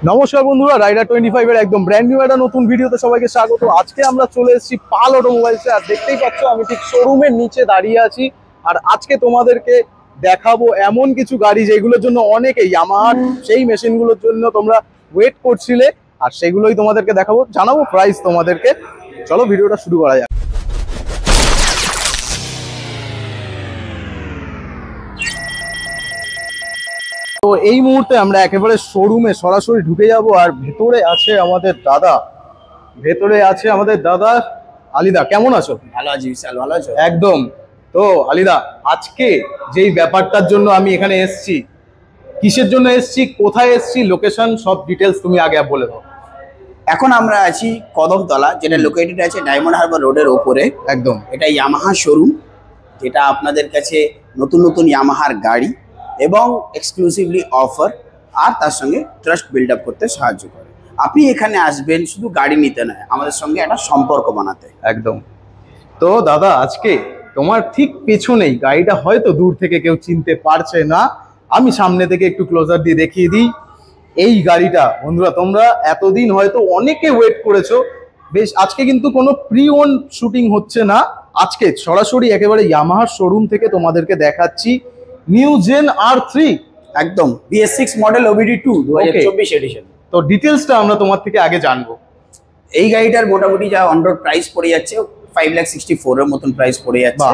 নমস্কার বন্ধুরা, রাইডার 25 এর একদম ব্র্যান্ড নিউ একটা নতুন ভিডিওতে সবাইকে স্বাগত। আজকে আমরা চলে এসেছি পাল অটোমোবাইলসে। আর দেখতেই পাচ্ছ আমি ঠিক শোরুমের নিচে দাঁড়িয়ে আছি। আর আজকে তোমাদেরকে দেখাবো এমন কিছু গাড়ি যেগুলোর জন্য অনেকে ইয়ামাহার সেই মেশিনগুলোর জন্য তোমরা ওয়েট করছিলে, আর সেগুলোই তোমাদেরকে দেখাবো, জানাবো প্রাইস তোমাদেরকে। চলো ভিডিওটা শুরু করা যাক। তো এই মুহূর্তে আমরা একেবারে শোরুমে সরাসরি ঢুকে যাব। আর ভেতরে আছে আমাদের দাদা আলিদা। কেমন আছো? ভালো আছি বিশাল, ভালো আছো? একদম। তো আলিদা, আজকে যেই ব্যাপারটার জন্য আমি এখানে এসেছি, কিসের জন্য এসেছি, কোথায় এসেছি, লোকেশন সব ডিটেলস তুমি আগে বলে দাও। এখন আমরা আছি কদমতলা, যেটা লোকেটেড আছে ডায়মন্ড হারবার রোডের ওপরে। একদম। এটা ইয়ামাহা শোরুম, যেটা আপনাদের কাছে নতুন নতুন ইয়ামাহার গাড়ি এবং এক্সক্লুসিভলি অফার আর তার সঙ্গে ট্রাস্ট বিল্ড আপ করতে সাহায্য করে। আপনি এখানে আসবেন শুধু গাড়ি নিতে নয়, আমাদের সঙ্গে একটা সম্পর্ক বানাতে। একদম। তো দাদা, আজকে তোমার ঠিক পেছনেই গাড়িটা হয়তো দূর থেকে কেউ চিনতে পারছে না, আমি সামনে থেকে একটু ক্লোজার দিয়ে দেখিয়ে দিই। এই গাড়িটা বন্ধুরা, তোমরা এতদিন হয়তো অনেকে ওয়েট করেছো। বেশ, আজকে কিন্তু কোনো প্রি ওন শুটিং হচ্ছে না, আজকে সরাসরি একেবারে ইয়ামাহার শোরুম থেকে তোমাদেরকে দেখাচ্ছি নিউ জেন R3। একদম BS6 মডেল OBD2 2024 এডিশন। তো ডিটেলসটা আমরা তোমার থেকে আগে জানবো। এই গাড়িটার মোটামুটি যা অন রোড প্রাইস পড়ে যাচ্ছে 5,64,000 এর মতন প্রাইস পড়ে যাচ্ছে।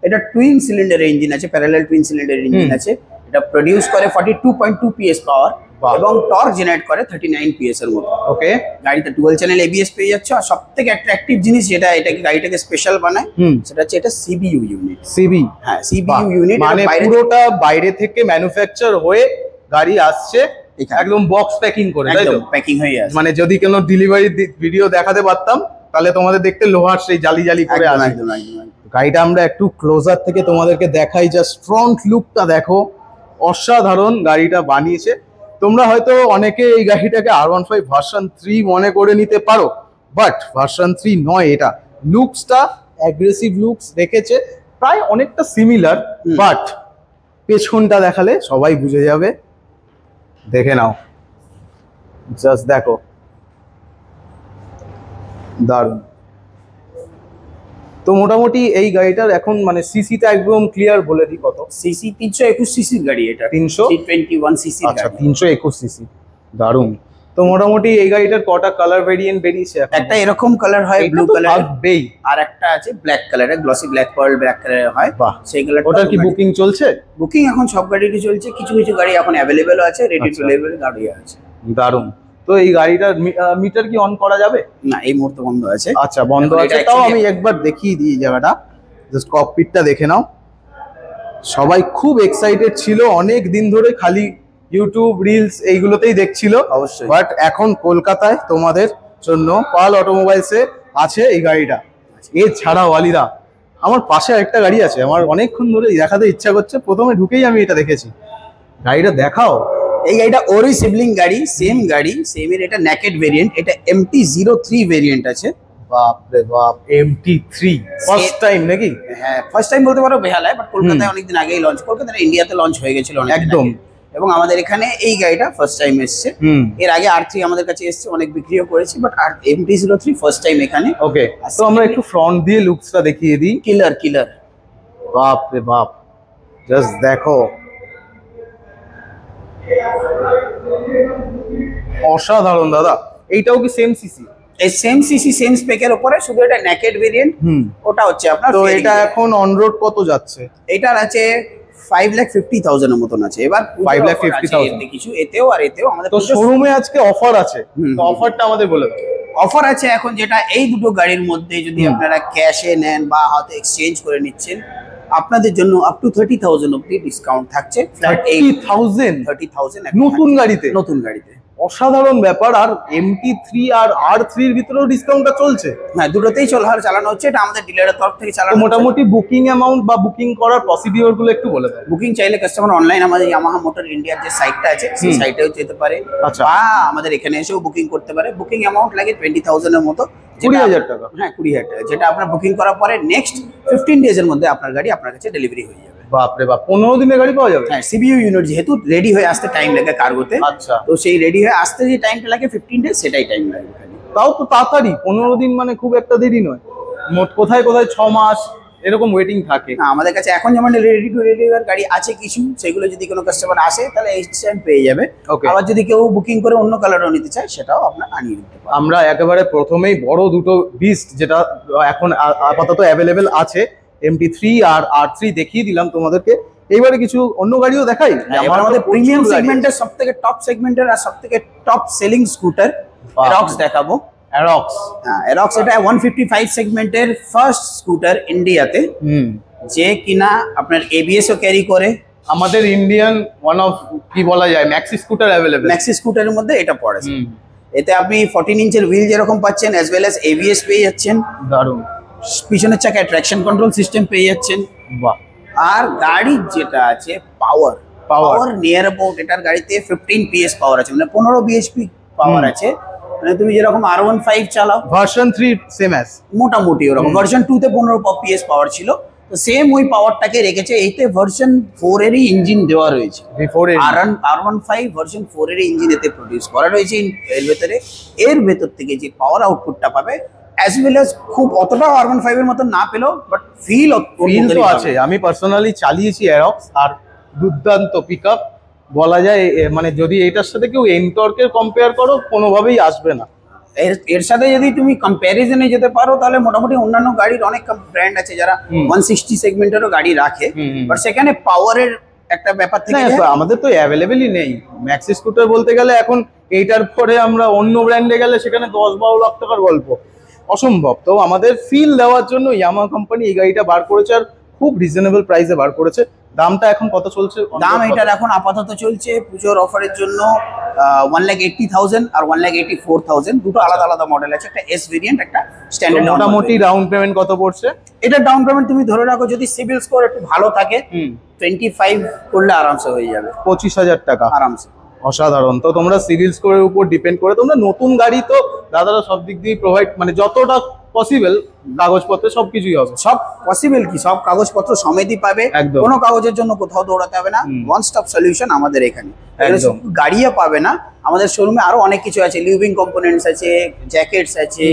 এটা টুইন সিলিন্ডার ইঞ্জিন আছে, প্যারালাল টুইন সিলিন্ডার ইঞ্জিন আছে। এটা প্রডিউস করে 42.2 PS পাওয়ার এবং টর্ক জেনারেট করে 39 PS এর মতো। ওকে। গাড়িতে ডুয়াল চ্যানেল ABS পেয়ে যাচ্ছে। আর সবথেকে অ্যাট্রাকটিভ জিনিস যেটা এটাকে গাড়িটাকে স্পেশাল বানায়, সেটা হচ্ছে এটা CBU ইউনিট। হ্যাঁ, CBU ইউনিট মানে পুরোটা বাইরে থেকে ম্যানুফ্যাকচার হয়ে গাড়ি আসছে একদম বক্স প্যাকিং করে, তাই তো? প্যাকিং হয়ে আছে। মানে যদি কোনো ডেলিভারি ভিডিও দেখাতে পারতাম তাহলে তোমাদের দেখতে লোহার সেই জালি জালি করে আসে। গাড়িটা আমরা একটু ক্লোজার থেকে তোমাদেরকে দেখাই, জাস্ট ফ্রন্ট লুকটা দেখো, অসাধারণ গাড়িটা বানিয়েছে। তোমরা হয়তো অনেকে এই গাড়িটাকে R15 ভার্সন 3 মনে করে নিতে পারো, বাট ভার্সন 3 নয়। এটা লুকসটা অ্যাগ্রেসিভ লুকস রেখেছে, প্রায় অনেকটা সিমিলার, বাট পেছনটা দেখালে সবাই বুঝে যাবে। দেখে নাও, জাস্ট দেখো, দারুণ। তো মোটামুটি এই গাড়িটার এখন মানে সিসিটা একদম ক্লিয়ার বলে দিই কত। সিসি 321 সিসির গাড়ি এটা। 321 সিসি। আচ্ছা, 321 সিসি, দারুণ। তো মোটামুটি এই গাড়িটার কটা কালার ভেরিয়েন্ট বেরিয়েছে? একটা এরকম কালার হয় ব্লু কালার, আর একটা আছে ব্ল্যাক কালারের, গ্লসি ব্ল্যাক পার্ল ব্ল্যাক কালারের হয়। বাহ, সেই কালার। ওটার কি বুকিং চলছে? বুকিং এখন সব গাড়িরই চলছে, কিছু কিছু গাড়ি এখন অ্যাভেলেবেল আছে, রেডি টু লেভেল গাড়ি আছে। দারুণ। তো এই গাড়িটার মিটার কি অন করা যাবে? না, এই মুহূর্তে বন্ধ আছে। আচ্ছা, বন্ধ আছে। তাও আমি একবার দেখিয়ে দিই এই জায়গাটা, জাস্ট ককপিটটা দেখে নাও। সবাই খুব এক্সাইটেড ছিল অনেক দিন ধরে, খালি ইউটিউব রিলস এইগুলোতেই দেখছিল। অবশ্যই। বাট এখন কলকাতায় তোমাদের জন্য পাল অটোমোবাইলসে আছে এই গাড়িটা। এছাড়াও আলিদা, আমার পাশে আরেকটা গাড়ি আছে, আমার অনেকক্ষণ ধরে দেখাতে ইচ্ছা করছে। প্রথমে ঢুকেই আমি এটা দেখেছি। গাড়িটা দেখাও। এই গাড়িটা ওরই সিবলিং গাড়ি, সেম গাড়ি, সেম এর এটা নেকেড ভেরিয়েন্ট। এটা MT-03 ভেরিয়েন্ট আছে। বাপ রে বাপ, MT-3 ফার্স্ট টাইম নাকি? হ্যাঁ, ফার্স্ট টাইম বলতে পারো বেহালায়, বাট কলকাতায় অনেকদিন আগেই লঞ্চ, কলকাতায় ইন্ডিয়াতে লঞ্চ হয়ে গেছিল অনেক একদম। এবং আমাদের এখানে এই গাড়িটা ফার্স্ট টাইম এসেছে। এর আগে R3 আমাদের কাছে এসেছে, অনেক বিক্রিও করেছি, বাট MT-03 ফার্স্ট টাইম এখানে। ওকে, তো আমরা একটু ফ্রন্ট দিয়ে লুকসটা দেখিয়ে দিই। কিলার। বাপ রে বাপ, জাস্ট দেখো, অসাধারণ দাদা। এইটাও কি সেম সিসি? এই সেম সিসি সেম স্পেকের উপরে, শুধু এটা নেকেড ভেরিয়েন্ট। ওটা হচ্ছে আপনার। তো এটা এখন অন রোড কত যাচ্ছে? এটার আছে 5,50,000 এর মতন আছে। এবার 5,50,000 কিছু এতেও আর এতেও আমাদের। তো শোরুমে আজকে অফার আছে, তো অফারটা আমাদের বলে দাও। অফার আছে এখন, যেটা এই দুটো গাড়ির মধ্যে যদি আপনারা ক্যাশে নেন বা হাতে এক্সচেঞ্জ করে নিচ্ছেন, আপনাদের জন্য আপ টু 30,000 অবধি ডিসকাউন্ট থাকছে। 30,000 নতুন গাড়িতে? অসাধারণ ব্যাপার। আর MT-3 আর R3 এর ভিতরেও ডিসকাউন্টটা চলছে? হ্যাঁ, দুটোতেই চালানো হচ্ছে। এটা আমাদের ডিলারের তরফ থেকে চালানো। মোটামুটি বুকিং অ্যামাউন্ট বা বুকিং করার প্রসিডিওর গুলো একটু বলে দাও। বুকিং চাইলে কাস্টমার অনলাইন আমাদের ইয়ামাহা মোটর ইন্ডিয়ার যে সাইটটা আছে সেই সাইটেও যেতে পারে। আচ্ছা। বা আমাদের এখানে এসেও বুকিং করতে পারে। বুকিং অ্যামাউন্ট লাগে 20,000 এর মতো। 20,000 টাকা? হ্যাঁ, 20,000 টাকা, যেটা আপনার বুকিং করার পরে নেক্সট 15 ডেজ এর মধ্যে আপনার গাড়ি আপনার কাছে ডেলিভারি হয়ে যাবে। বাপরে বাপ, 15 দিনে গাড়ি পাওয়া যাবে? হ্যাঁ, সিবিইউ ইউনিট যেহেতু রেডি হয়ে আসতে টাইম লাগে কার্গোতে, আচ্ছা, তো সেই রেডি হয়ে আসতে যে টাইমটা লাগে 15 ডেজ, সেটাই টাইম লাগে। তাও তো তাড়াতাড়ি, 15 দিন মানে খুব একটা দেরি নয়। মোট কোথায় কোথায় 6 মাস এরকম ওয়েটিং থাকে। না, আমাদের কাছে এখন যেমন রেডি টু ডেলিভার গাড়ি আছে কিছু, সেগুলো যদি কোনো কাস্টমার আসে তাহলে ইনস্ট্যান্ট পেয়ে যাবে। আবার যদি কেউ বুকিং করে অন্য কালারও নিতে চায় সেটাও আপনার আনিয়ে দিতে পারবেন। আমরা একেবারে প্রথমেই বড় দুটো বিস্ট যেটা এখন আপাতত অ্যাভেলেবেল আছে, MT3 আর R3 দেখিয়ে দিলাম তোমাদেরকে। এইবারে কিছু অন্য গাড়িও দেখাই। এবার আমাদের প্রিমিয়াম সেগমেন্টের সবথেকে টপ সেগমেন্টের আর সবথেকে টপ সেলিং স্কুটার অ্যারক্স দেখাবো। অ্যারক্স, হ্যাঁ, অ্যারক্স এটা 155 সেগমেন্টের ফার্স্ট স্কুটার ইন্ডিয়াতে, যে কিনা আপনার ABS ও ক্যারি করে। আমাদের ইন্ডিয়ান ওয়ান অফ কি বলা যায় ম্যাক্সি স্কুটার অ্যাভেলেবল। ম্যাক্সি স্কুটারের মধ্যে এটা পড়ে। এতে আপনি 14 ইঞ্চের হুইল যেরকম পাচ্ছেন, অ্যাজ ওয়েল অ্যাজ ABS পেয়ে যাচ্ছেন। দারুণ। পিছনের চাকায় ট্র্যাকশন কন্ট্রোল সিস্টেম পেয়ে যাচ্ছেন। বাহ। আর গাড়ির যেটা আছে পাওয়ার নিয়ার অ্যাবাউট, এটার গাড়িতে 15 PS পাওয়ার আছে, মানে 15 bhp পাওয়ার আছে। মানে তুমি যেরকম R15 চালাও, ভার্সন 3 সেম অ্যাজ মোটামুটি ওরকম। ভার্সন 2 তে 15 PS পাওয়ার ছিল, তো সেম ওই পাওয়ারটাকে রেখেছে। এইতে ভার্সন 4 এরই ইঞ্জিন দেওয়া রয়েছে। R15 ভার্সন 4 এর ইঞ্জিন এতে প্রডিউস করা রয়েছে এর ভেতরে। এর ভেতর থেকে যে পাওয়ার আউটপুটটা পাবে, অ্যাজ ওয়েল অ্যাজ খুব অতটাও R15 এর মতো না পেলেও, বাট ফিল তো আছে। আমি পার্সোনালি চালিয়েছি অ্যারক্স, আর দুর্দান্ত পিকআপ বলা যায়। মানে যদি এটার সাথে কেউ এনটর্কের কম্পেয়ার করো, কোনোভাবেই আসবে না। এর সাথে যদি তুমি কম্প্যারিজনে যেতে পারো, তাহলে মোটামুটি অন্যান্য গাড়ির অনেক ব্র্যান্ড আছে যারা 160 সেগমেন্টেরও গাড়ি রাখে, বাট সেখানে পাওয়ারের একটা ব্যাপার থেকে আমাদের তো অ্যাভেলেবেলই নেই। ম্যাক্সি স্কুটার বলতে গেলে এখন এইটার পরে আমরা অন্য ব্র্যান্ডে গেলে সেখানে 10-12 লাখ টাকার গল্প, অসম্ভব। তো আমাদের ফিল দেওয়ার জন্য ইয়ামাহা কোম্পানি এই গাড়িটা বার করেছে, আর খুব রিজনেবল প্রাইসে বার করেছে। দামটা এখন কত চলছে? দাম এটার এখন আপাতত চলছে পুজোর অফারের জন্য 1,80,000 আর 1,84,000, দুটো আলাদা আলাদা মডেল আছে। একটা এস ভেরিয়েন্ট, একটা স্ট্যান্ডার্ড। মোটামুটি ডাউন পেমেন্ট কত পড়ছে? এটা ডাউন পেমেন্ট তুমি ধরে রাখো, যদি সিভিল স্কোর একটু ভালো থাকে 25 করলে আরামসে হয়ে যাবে। 25,000 টাকা আরামসে। অসাধারণ। তো তোমরা সিভিল স্কোরের উপর ডিপেন্ড করে, তোমরা নতুন গাড়ি তো দাদারা সব দিক দিয়ে প্রোভাইড, মানে যতটা পসিবল কাগজপত্র সবকিছুই হবে। সব পসিবল কি, সব কাগজপত্র সমেতই পাবে, কোনো কাগজের জন্য কোথাও দৌড়াতে হবে না। ওয়ান স্টপ সলিউশন আমাদের এখানে। গাড়িও পাবে না, আমাদের শোরুমে আরো অনেক কিছু আছে। লিভিং কম্পোনেন্টস আছে, জ্যাকেটস আছে,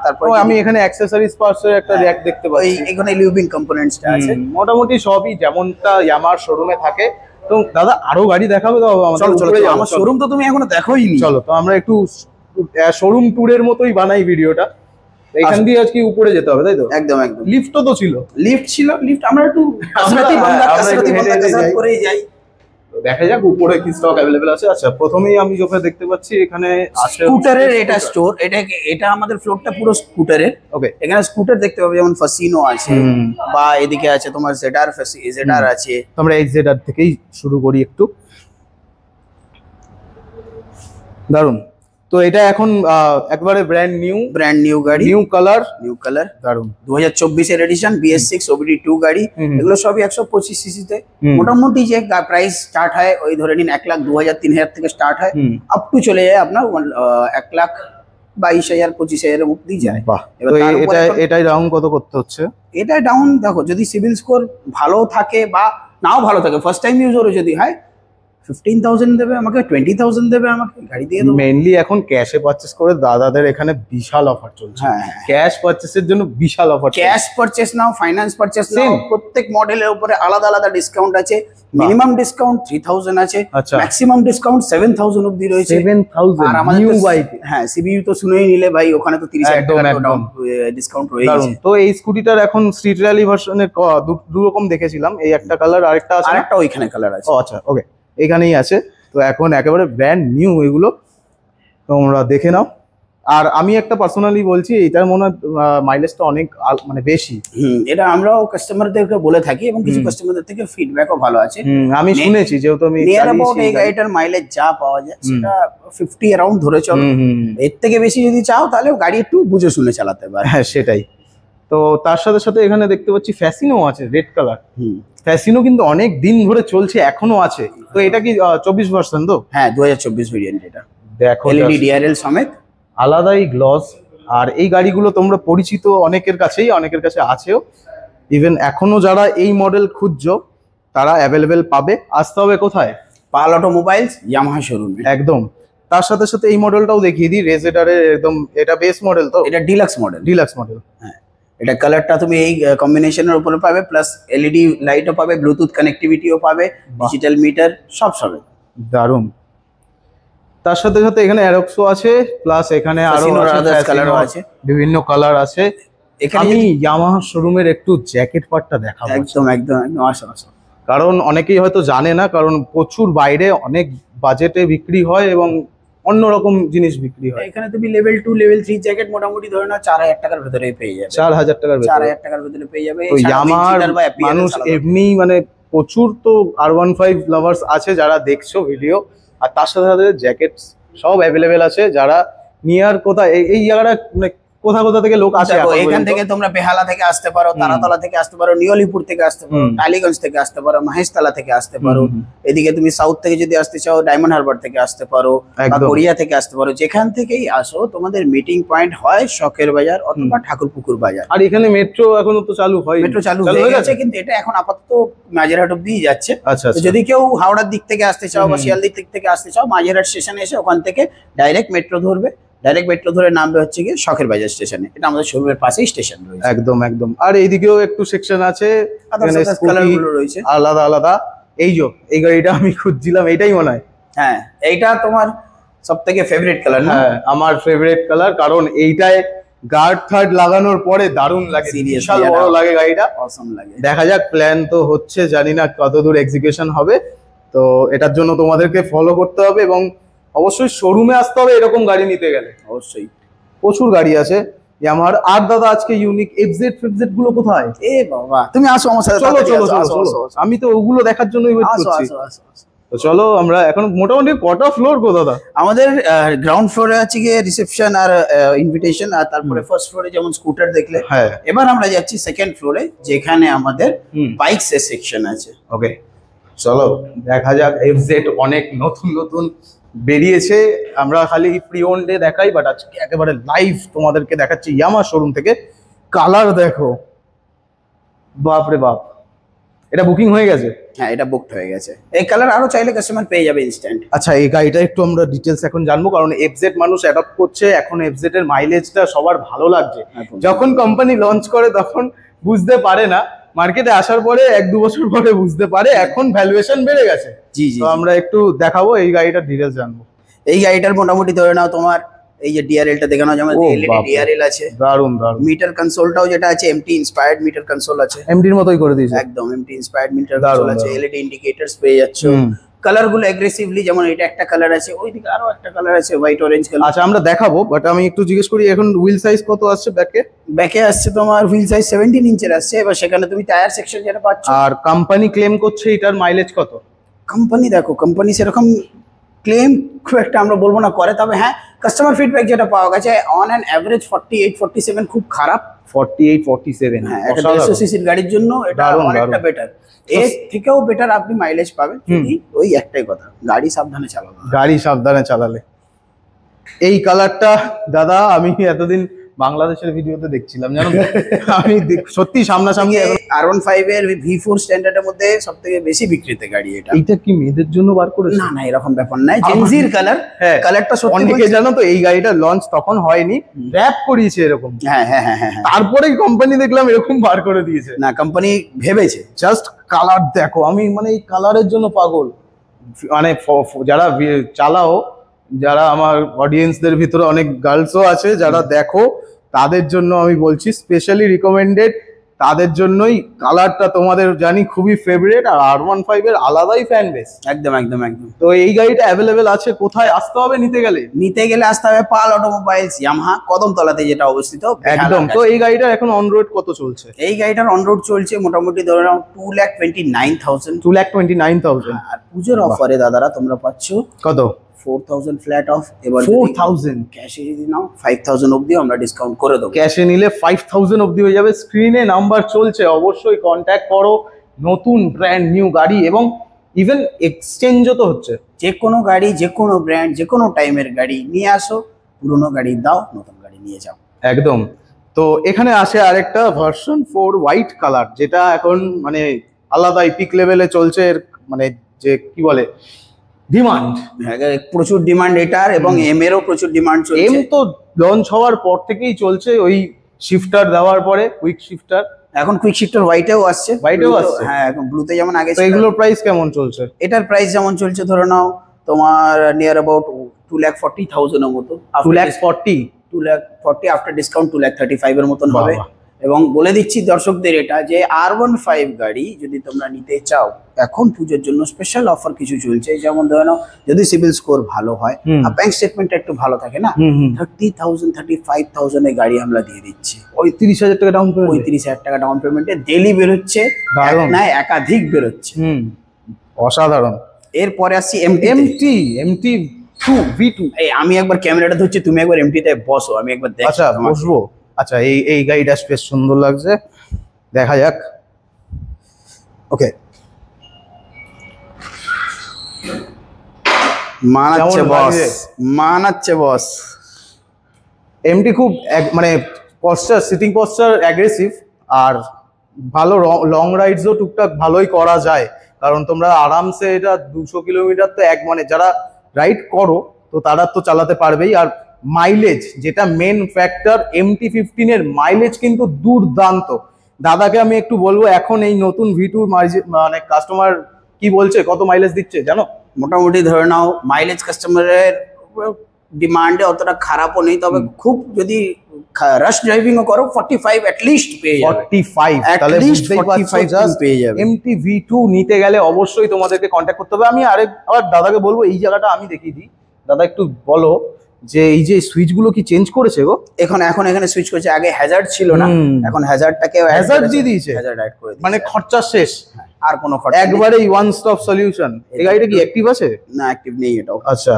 তারপর আমি এখানে অ্যাকসেসরিজ পার্টসের একটা র‍্যাক দেখতে পাচ্ছি। এখানে লিভিং কম্পোনেন্টসটা আছে। মোটামুটি সবই যেমনটা ইয়ামাহার শোরুমে থাকে। তো দাদা আরো গাড়ি দেখাবে তো আমাদের? আমার শোরুম তো তুমি এখনো দেখোইনি। চলো, তো আমরা একটু শোরুম ট্যুরের মতোই বানাই ভিডিওটা। এখান দিয়ে আজকে উপরে যেতে হবে, তাই তো? একদম একদম। লিফটও তো ছিল? লিফট ছিল, লিফট আমরা একটু করেই যাই। দেখা যাক উপরে কি স্টক অ্যাভেলেবল আছে। আচ্ছা, প্রথমেই আমি যেটা দেখতে পাচ্ছি এখানে স্কুটারের এটা স্টোর। এটা আমাদের ফ্লোরটা পুরো স্কুটারের। ওকে, এখানে স্কুটার দেখতে পাবে, যেমন ফাসিনো আছে, বা এদিকে আছে তোমার জেডার আছে। আমরা এই জেডার থেকেই শুরু করি একটু। দারুন। তো এটা এখন একবারে ব্র্যান্ড নিউ গাড়ি, নিউ কালার। দারুন। 2024 এর এডিশন, BS6 OBD2 গাড়ি। এগুলো সবই 125 সিসিতে। মোটামুটি যে প্রাইস স্টার্ট হয় ওই ধরে নিন 1,02,000-3,000 থেকে স্টার্ট হয়, আপ টু চলে যায় আপনার 1,22,000-25,000 অবধি যায়। এটাই ডাউন কত করতে হচ্ছে? এটা ডাউন দেখো, যদি সিভিল স্কোর ভালো থাকে বা নাও ভালো থাকে, ফার্স্ট টাইম ইউজারও যদি হয়, 15,000 দেবে আমাকে, 20,000 দেবে আমাকে, গাড়ি দিয়ে দেবো। মেইনলি এখন ক্যাশে পারচেজ করে দাদাদের এখানে বিশাল অফার চলছে। হ্যাঁ, ক্যাশ পারচেসের জন্য বিশাল অফার। ক্যাশ পারচেস নাও, ফাইন্যান্স পারচেস নাও, প্রত্যেক মডেলের উপরে আলাদা আলাদা ডিসকাউন্ট আছে। মিনিমাম ডিসকাউন্ট 3,000 আছে, ম্যাক্সিমাম ডিসকাউন্ট 7,000 অবধি রয়েছে। 7,000 আর আমাদের নিউ বাইক। হ্যাঁ, সিবিইউ তো শুনেই নিলে ভাই, ওখানে তো 30,000 টাকা ডিসকাউন্ট রয়েছে। তো এই স্কুটিটার এখন স্ট্রিট র্যালি ভার্সনের দু রকম দেখেছিলাম, এই একটা কালার, আরেকটা আছে, আরেকটা ওইখানে কালার আছে। আচ্ছা, ওকে, এখানেই আছে। তো এখন একেবারে ব্র্যান্ড নিউ এগুলো, তোমরা দেখে নাও। আর আমি একটা পার্সোনালি বলছি, এটার মনে হয় মাইলেজটা অনেক মানে বেশি। এটা আমরাও কাস্টমারদেরকে বলে থাকি, এবং কিছু কাস্টমারদের থেকে ফিডব্যাকও ভালো আছে। আমি শুনেছি, যেহেতু আমি নিয়ার অ্যাবাউট এই গাড়িটার মাইলেজ যা পাওয়া যায় সেটা 50 অ্যারাউন্ড ধরে চলো। এর থেকে বেশি যদি চাও তাহলে গাড়ি একটু বুঝে শুনে চালাতে পারে। হ্যাঁ, সেটাই। তো তার সাথে সাথে এখানে দেখতে পাচ্ছি ফ্যাসিনো আছে, রেড কালার। ফ্যাসিনো কিন্তু অনেক দিন ধরে চলছে, এখনো আছে। তো এটা কি 24 ভার্সন তো? হ্যাঁ, 2024 ভেরিয়েন্ট। এটা দেখো, এলইডি ডিআরএল সমেত, আলাদাই গ্লস। আর এই গাড়িগুলো তোমরা পরিচিত অনেকের কাছেই, অনেকের কাছে আছেও। ইভেন এখনো যারা এই মডেল খুঁজছো তারা অ্যাভেলেবেল পাবে। আসতে হবে কোথায়? পাল অটোমোবাইলস ইয়ামাহা শোরুমে। একদম। তার সাথে সাথে এই মডেলটাও দেখিয়ে দিই, রেজেডারের একদম এটা বেস মডেল, তো এটা ডিলাক্স মডেল। Deluxe model. হ্যাঁ, এটা কালারটা তুমি এই কম্বিনেশনের উপরে পাবে, প্লাস এলইডি লাইটও পাবে, ব্লুটুথ কানেক্টিভিটিও পাবে, ডিজিটাল মিটার সব সবে। দারুণ। তার সাথে সাথে এখানে অ্যারক্সও আছে, প্লাস এখানে আরো কালারও আছে, বিভিন্ন কালার আছে। এখানে আমি ইয়ামাহা শোরুমের একটু জ্যাকেট পার্টটা দেখাবো। একদম একদম একদম, আসো আসো। কারণ অনেকেই হয়তো জানে না, কারণ প্রচুর বাইরে অনেক বাজেটে বিক্রি হয় এবং অন্যরকম জিনিস বিক্রি হয়। এখানে তুমি লেভেল 2 লেভেল 3 জ্যাকেট মোটামুটি ধরে নাও 4000 টাকার ভিতরে পেয়ে যাবে। 4000 টাকার ভিতরে, 4000 টাকার ভিতরে পেয়ে যাবে। তো ইয়ামাহার মানুষ এমনি মানে প্রচুর তো R15 লাভার্স আছে যারা দেখছো ভিডিও, আর তার সাথে সাথে জ্যাকেট সব অ্যাভেলেবেল আছে। যারা নিয়ার কোথায় এই জায়গাটা মানে কোথা কোথা থেকে লোক আসে, এখান থেকে তোমরা বেহালা থেকে আসতে পারো, তারাতলা থেকে আসতে পারো, নিয়লিপুর থেকে আসতে পারো, টালিগঞ্জ থেকে আসতে পারো, মহেশতলা থেকে আসতে পারো। এদিকে তুমি সাউথ থেকে যদি আসতে চাও ডায়মন্ড হারবার থেকে আসতে পারো, বা কোরিয়া থেকে আসতে পারো। যেখান থেকেই আসো তোমাদের মিটিং পয়েন্ট হয় শখের বাজার অথবা ঠাকুরপুকুর বাজার। আর এখানে মেট্রো এখনো তো চালু হয়, মেট্রো চালু হয়ে গেছে, কিন্তু এটা এখন আপাতত মাঝেরহাট অব্দি যাচ্ছে। আচ্ছা, যদি কেউ হাওড়ার দিক থেকে আসতে চাও বা শিয়ালদির দিক থেকে আসতে চাও, মাঝেরহাট স্টেশনে এসে ওখান থেকে ডাইরেক্ট মেট্রো ধরবে, ডাইরেক্ট মেট্রো ধরে নামবে হচ্ছে গিয়ে শখের বাজার স্টেশনে। এটা আমাদের শোরুমের পাশেই স্টেশন রয়েছে। একদম একদম। আর এইদিকেও একটু সেকশন আছে, কালারগুলো রয়েছে আলাদা আলাদা। এই গাড়িটা আমি খুঁজছিলাম, এইটাই মনে হয়। হ্যাঁ, এইটা তোমার সবথেকে ফেভারিট কালার না? হ্যাঁ, আমার ফেভারিট কালার, কারণ এইটায় গার্ড থার্ড লাগানোর পরে দারুণ লাগে, বিশাল বড় লাগে গাড়িটা, অসম লাগে। দেখা যাক, প্ল্যান তো হচ্ছে, জানি না কতদূর এক্সিকিউশন হবে। তো এটার জন্য তোমাদেরকে ফলো করতে হবে এবং অবশ্যই শোরুমে আসতে হবে এরকম গাড়ি নিতে গেলে। অবশ্যই প্রচুর গাড়ি আছে আমার। আর দাদা আজকে ইউনিক এফজেড ফেফজেড গুলো কোথায়? এ বাবা, তুমি আসো আমার সাথে। চলো চলো চলো, আমি তো ওগুলো দেখার জন্যই ওয়েট করছি। তো চলো, আমরা এখন মোটামুটি কটা ফ্লোর গো দাদা? আমাদের গ্রাউন্ড ফ্লোরে আছে গিয়ে রিসেপশন আর ইনভিটেশন, আর তারপরে ফার্স্ট ফ্লোরে যেমন স্কুটার দেখলে। হ্যাঁ, এবার আমরা যাচ্ছি সেকেন্ড ফ্লোরে, যেখানে আমাদের বাইকস এর সেকশন আছে। ওকে, চলো দেখা যাক। এফজেড অনেক নতুন নতুন বেরিয়েছে, আমরা খালি প্রি ওন ডে দেখাই, বাট আজকে একেবারে লাইভ তোমাদেরকে দেখাচ্ছি ইয়ামাহা শোরুম থেকে। কালার দেখো, বাপ রে বাপ, এটা বুকিং হয়ে গেছে? হ্যাঁ, এটা বুকড হয়ে গেছে। এই কালার আরো চাইলে কাস্টমার পেয়ে যাবে ইনস্ট্যান্ট। আচ্ছা, এই গাড়িটা একটু আমরা ডিটেলস এখন জানবো, কারণ এফজেড মানুষ অ্যাডপ্ট করছে এখন। এফজেড এর মাইলেজটা সবার ভালো লাগছে। যখন কোম্পানি লঞ্চ করে তখন বুঝতে পারে না, মার্কেটে আসার পরে 1-2 বছর পরে বুঝতে পারে। এখন ভ্যালুয়েশন বেড়ে গেছে। জি জি, তো আমরা একটু দেখাবো, এই গাড়িটার ডিটেলস জানবো। এই গাড়িটার মোটামুটি ধরে নাও তোমার এই যে ডিআরএলটা দেখানো, যেমন এলইডি ডিআরএল আছে, দারুন দারুন। মিটার কনসোলটাও যেটা আছে এমটি ইন্সপায়ার্ড মিটার কনসোল আছে, এমডির মতোই করে দিয়েছে একদম এমটি ইন্সপায়ার্ড মিটার কনসোল আছে। এলইডি ইন্ডিকেটরস পেয়ে যাচ্ছে। কালার গুলো এগ্রেসিভলি, যেমন এটা একটা কালার আছে, ওইদিকে আরো একটা কালার আছে হোয়াইট অরেঞ্জ কালার। আচ্ছা, আমরা দেখাবো, বাট আমি একটু জিজ্ঞেস করি, এখন হুইল সাইজ কত আসছে ব্যাকে? ব্যাকে আসছে তোমার হুইল সাইজ 17 ইঞ্চের আসছে। এবার সেখানে তুমি টায়ার সেকশন যেটা পাচ্ছ। আর কোম্পানি ক্লেম করছে এটার মাইলেজ কত? কোম্পানি দেখো, কোম্পানি সেরকম ক্লেম খুব একটা আমরা বলবো না করে, তবে হ্যাঁ কাস্টমার ফিডব্যাক যেটা পাওয়া গেছে অন অ্যান অ্যাভারেজ 48-47 খুব খারাপ। 48-47, হ্যাঁ, একটা 150 সিসির গাড়ির জন্য এটা অনেকটা বেটার। এর থেকেও বেটার আপনি মাইলেজ পাবেন, যদি ওই একটাই কথা, গাড়ি সাবধানে চালাবে। গাড়ি সাবধানে চালালে। এই কালারটা দাদা আমি এতদিন বাংলাদেশের ভিডিওতে দেখছিলাম, জানো। আমি সত্যি সামনাসামনি R15 এর V4 স্ট্যান্ডার্ডের মধ্যে সবথেকে বেশি বিক্রিত গাড়ি এটা। এইটা কি মেয়েদের জন্য বার করেছে? না না, এরকম ব্যাপার নাই, জেনজির কালার। হ্যাঁ, কালারটা সত্যি অনেকে জানো তো, এই গাড়িটা লঞ্চ তখন হয়নি, র‍্যাপ করিয়েছে এরকম। হ্যাঁ হ্যাঁ হ্যাঁ হ্যাঁ, তারপরে কোম্পানি দেখলাম এরকম বার করে দিয়েছে। না, কোম্পানি ভেবেছে। জাস্ট কালার দেখো, আমি মানে এই কালারের জন্য পাগল। মানে যারা চালাও, যারা আমার অডিয়েন্সদের ভিতরে অনেক গার্লসও আছে যারা দেখো, তাদের জন্য আমি বলছি স্পেশালি রিকমেন্ডেড। তাদের জন্যই কালারটা তোমাদের জানি খুবই ফেভারিট, আর R15 এর আলাদাই ফ্যান বেস। একদম একদম একদম। তো এই গাড়িটা অ্যাভেলেবেল আছে, কোথায় আসতে হবে নিতে গেলে? আসতে হবে পাল অটোমোবাইলস ইয়ামাহা কদমতলাতে, যেটা অবস্থিত একদম। তো এই গাড়িটা এখন অন রোড কত চলছে? এই গাড়িটার অন রোড চলছে মোটামুটি ধরে নাও 2,29,000। 2,29,000। আর পুজোর অফারে দাদারা তোমরা পাচ্ছ কত? 4,000 ফ্ল্যাট অফ। এবার 4,000 ক্যাশে যদি নাও 5,000 অবধি আমরা ডিসকাউন্ট করে দেবো। ক্যাশে নিলে 5,000 অবধি হয়ে যাবে। স্ক্রিনে নাম্বার চলছে, অবশ্যই কন্ট্যাক্ট করো। নতুন ব্র্যান্ড নিউ গাড়ি, এবং ইভেন এক্সচেঞ্জও তো হচ্ছে। যে কোনো গাড়ি, যে কোনো ব্র্যান্ড, যে কোনো টাইমের গাড়ি নিয়ে আসো, পুরোনো গাড়ি দাও, নতুন গাড়ি নিয়ে যাও। একদম। তো এখানে আসে আরেকটা ভার্সন 4 হোয়াইট কালার, যেটা এখন মানে আলাদা ইপিক লেভেলে চলছে এর মানে যে কি বলে ডিমান্ড, প্রচুর ডিমান্ড এটার, এবং এম এরও প্রচুর ডিমান্ড চলছে। এম তো লঞ্চ হওয়ার পর থেকেই চলছে, ওই শিফটার দেওয়ার পরে কুইক শিফটার। এখন কুইক শিফটার হোয়াইটেও আসছে, হ্যাঁ এখন ব্লুতে যেমন আগে। তো এগুলোর প্রাইস কেমন চলছে? এটার প্রাইস যেমন চলছে ধরে নাও তোমার নিয়ার অ্যাবাউট 2,40,000 এর মতো। 2,40,000? 2,40,000 আফটার ডিসকাউন্ট 2,35,000 এর মতন হবে। এবং বলে দিচ্ছি দর্শকদের এটা যে R15 গাড়ি যদি তোমরা নিতে চাও, এখন পুজোর জন্য স্পেশাল অফার কিছু চলছে। যেমন ধরে নাও যদি সিভিল স্কোর ভালো হয় আর ব্যাংক স্টেটমেন্টটা একটু ভালো থাকে না, 30,000 35,000 এর গাড়ি আমরা দিয়ে দিচ্ছি। 35,000 টাকা ডাউন পেমেন্ট? 35,000 টাকা ডাউন পেমেন্টে ডেলি বেরোচ্ছে, না একাধিক বেরোচ্ছে। অসাধারণ। এরপরে আসছি MT V2। এই আমি একবার ক্যামেরাটা ধরছি, তুমি একবার এমটিতে বসো, আমি একবার দেখি। আচ্ছা বসবো। আচ্ছা এই গাড়িটা বেশ সুন্দর লাগছে, দেখা যাক। ওকে, মানাচ্ছে বস। এমটি খুব মানে পশ্চার, সিটিং পশ্চার অ্যাগ্রেসিভ, আর ভালো লং রাইডসও টুকটাক ভালোই করা যায়, কারণ তোমরা আরামসে এটা 200 কিলোমিটার তো মানে যারা রাইড করো তো তারা তো চালাতে পারবেই। আর মাইলেজ যেটা মেন ফ্যাক্টর, MT-15 এর মাইলেজ কিন্তু দুর্দান্ত। দাদাকে আমি একটু বলবো, এখন এই নতুন V2 মানে কাস্টমার কি বলছে, কত মাইলেজ দিচ্ছে জানো? মোটামুটি ধরে নাও মাইলেজ কাস্টমারের ডিমান্ডে অতটা খারাপও নেই, তবে খুব যদি রাশ ড্রাইভিং ও করো 45 অ্যাট লিস্ট পেয়ে যাবে। 45 তাহলে বুঝতেই পারছো, জাস্ট পেয়ে যাবে। MT V2 নিতে গেলে অবশ্যই তোমাদেরকে কন্ট্যাক্ট করতে হবে। আমি আবার দাদাকে বলবো এই জায়গাটা আমি দেখিয়ে দিই। দাদা একটু বলো যে এই যে সুইচ গুলো কি চেঞ্জ করেছে গো? এখন এখানে সুইচ করেছে, আগে হ্যাজার্ড ছিল না, এখন হ্যাজার্ডটাকে হ্যাজার্ড দিয়ে দিয়েছে, হ্যাজার্ড অ্যাড করে দিয়েছে, মানে খরচা শেষ, আর কোনো খরচা একবারেই ওয়ান স্টপ সলিউশন। এই গাড়িটা কি অ্যাক্টিভ আছে? না, অ্যাক্টিভ নেই এটাও। আচ্ছা,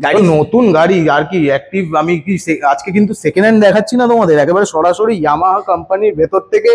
গাড়ি নতুন গাড়ি আর কি অ্যাক্টিভ? আমি কি আজকে কিন্তু সেকেন্ড হ্যান্ড দেখাচ্ছি না তোমাদের, একেবারে সরাসরি ইয়ামাহা কোম্পানির ভেতর থেকে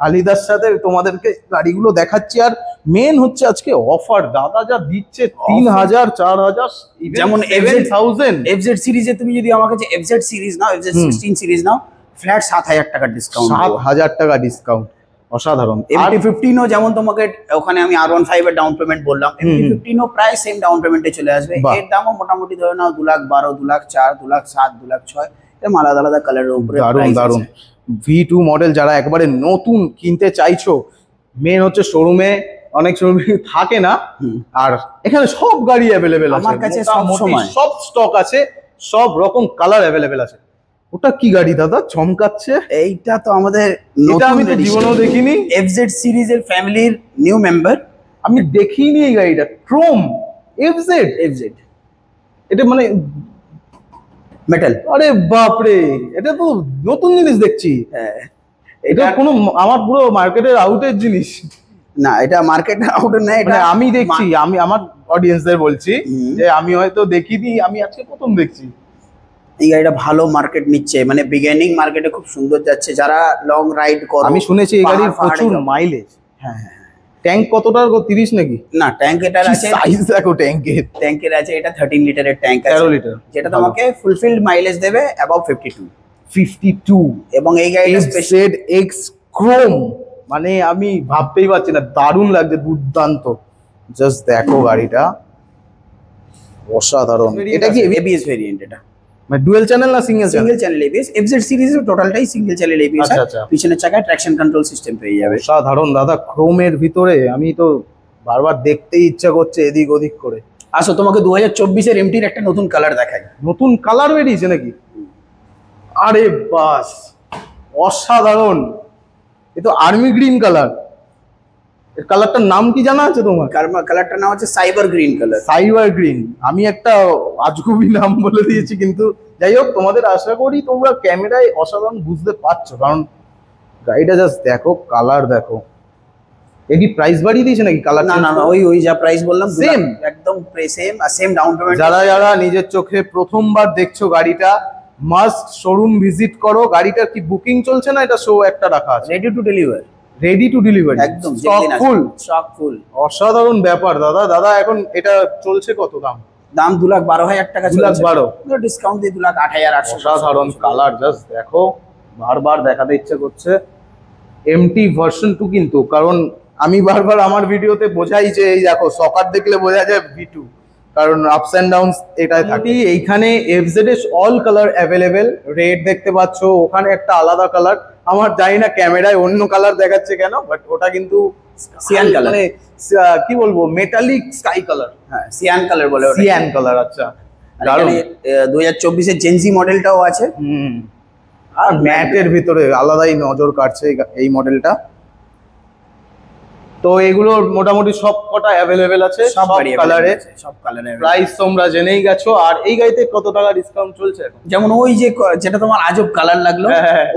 আলিদার সাথে তোমাদেরকে গাড়িগুলো দেখাচ্ছি। আর মেন হচ্ছে আজকে অফার, দাদা যা দিচ্ছে 3,000 4,000, যেমন 7,000 FZ সিরিজে তুমি যদি আমার কাছে FZ সিরিজ নাও, FZ16 সিরিজ নাও, ফ্ল্যাট 7,000 টাকা ডিসকাউন্ট। 7,000 টাকা ডিসকাউন্ট, অসাধারণ। MT-15 ও যেমন তোমাকে ওখানে আমি R15 এর ডাউন পেমেন্ট বললাম, MT-15 ও প্রায় সেম ডাউন পেমেন্টে চলে আসবে। এর দামও মোটামুটি ধরে নাও 2,12,000 2,04,000 2,07,000 2,06,000, এরকম আলাদা আলাদা কালারের উপরে। দারুণ। V2 মডেল যারা একবারে নতুন কিনতে চাইছো, মেন হচ্ছে শোরুমে অনেক শোরুমে থাকে না, আর এখানে সব গাড়ি অ্যাভেলেবেল আছে আমার কাছে, সব স্টক আছে, সব রকম কালার অ্যাভেলেবেল আছে। ওটা কি গাড়ি দাদা চমকাচ্ছে? এইটা তো আমাদের, এটা আমি তো জীবনেও দেখিনি। FZ সিরিজের ফ্যামিলির নিউ মেম্বার, আমি দেখিনি এই গাড়িটা। ক্রোম FZ, এটা মানে মেটাল। আরে বাপরে, এটা তো নতুন জিনিস দেখছি। হ্যাঁ, এটা কোনো আমার পুরো মার্কেটের আউটের জিনিস না, এটা মার্কেটের আউটের না, এটা আমি দেখছি। আমি আমার অডিয়েন্সদের বলছি যে আমি হয়তো দেখিনি, আমি আজকে প্রথম দেখছি। এই গাড়িটা ভালো মার্কেট নিচ্ছে, মানে বিগিনিং মার্কেটে খুব সুন্দর যাচ্ছে। যারা লং রাইড করো, আমি শুনেছি এই গাড়ির প্রচুর মাইলেজ। হ্যাঁ, ট্যাঙ্ক কতটা 30 নাকি? না, ট্যাঙ্ক এটার আছে, সাইজ দেখো ট্যাঙ্কের আছে, এটা 13 লিটারের ট্যাঙ্ক আছে, 13 লিটার, যেটা তোমাকে ফুলফিলড মাইলেজ দেবে অ্যাবাভ 52। এবং এই গাড়িটা ZX ক্রোম, মানে আমি ভাবতেই পারছি না, দারুণ লাগছে, দুর্দান্ত। জাস্ট দেখো গাড়িটা, অসাধারণ। এটা কি ABS ভেরিয়েন্ট? এটা মানে ডুয়াল চ্যানেল না সিঙ্গেল চ্যানেল ABS? FZ সিরিজের টোটালটাই সিঙ্গেল চ্যানেল ABS। আচ্ছা, পিছনের চাকায় ট্র্যাকশন কন্ট্রোল সিস্টেম পেয়ে যাবে। অসাধারণ দাদা, ক্রোমের ভিতরে আমি তো বারবার দেখতেই ইচ্ছা করছে এদিক ওদিক করে। আসো তোমাকে 2024 এর MT-র একটা নতুন কালার দেখাই। নতুন কালার বেরিয়েছে নাকি? আরে বাস, অসাধারণ। এ তো আর্মি গ্রিন কালার। এর কালারটার নাম কি জানা আছে তোমার? কালারটার নাম হচ্ছে cyber green colour. Cyber green, আমি একটা আজগুবি নাম বলে দিয়েছি, কিন্তু যাই হোক, তোমাদের আশা করি তোমরা ক্যামেরায় অসাধারণ বুঝতে পারছো, কারণ গাড়িটা জাস্ট দেখো, কালার দেখো। এ কি প্রাইস বাড়িয়ে দিয়েছে নাকি কালার? না, ওই যা প্রাইস বললাম সেম, একদম সেম, আর সেম ডাউন পেমেন্ট। যারা নিজের চোখে প্রথমবার দেখছো গাড়িটা, মাস্ট শোরুম ভিজিট করো। গাড়িটার কি বুকিং চলছে না? এটা শো একটা রাখা আছে, রেডি টু ডেলিভার, একদম স্টক ফুল। অসাধারণ ব্যাপার দাদা। এখন এটা চলছে কত দাম? 2,12,000 টাকা। 2,12,000 ডিসকাউন্ট দিয়ে 2,08,800। অসাধারণ কালার, জাস্ট দেখো, বারবার দেখাতে ইচ্ছে করছে। MT ভার্সন 2 কিন্তু, কারণ আমি বারবার আমার ভিডিওতে বোঝাই যে এই দেখো সকার দেখলে বোঝা যায় V2, কারণ আপস অ্যান্ড ডাউনস এটাই থাকে। এইখানে এফজেড এর অল কালার অ্যাভেলেবেল, রেড দেখতে পাচ্ছ, ওখানে একটা আলাদা কালার, আমার জানি না ক্যামেরায় অন্য কালার দেখাচ্ছে কেন, বাট ওটা কিন্তু সিয়ান কালার, কি বলবো মেটালিক স্কাই কালার। হ্যাঁ সিয়ান কালার বলে ওটা। সিয়ান কালার, আচ্ছা। আর 2024 এর জেনজি মডেলটাও আছে। আর ম্যাটের ভিতরে আলাদাই নজর কাটছে এই মডেলটা। তো এগুলো মোটামুটি সব কটা অ্যাভেলেবেল আছে, সব কালারে, সব কালারে। প্রাইস তোমরা জেনেই গেছো। আর এই গাড়িতে কত টাকা ডিসকাউন্ট চলছে এখন? যেমন ওই যে যেটা তোমার আজব কালার লাগলো,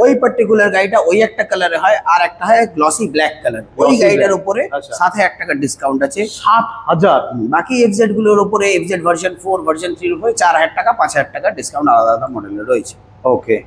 ওই পার্টিকুলার গাড়িটা ওই একটা কালারে হয়, আর একটা হয় গ্লসি ব্ল্যাক কালার। ওই গাড়িটার উপরে 7,000 টাকা ডিসকাউন্ট আছে। 7,000? বাকি এফজেড গুলোর উপরে, এফজেড ভার্সন 4 ভার্সন 3 এর উপরে 4,000 টাকা 5,000 টাকা ডিসকাউন্ট আলাদা আলাদা মডেলে রয়েছে। ওকে।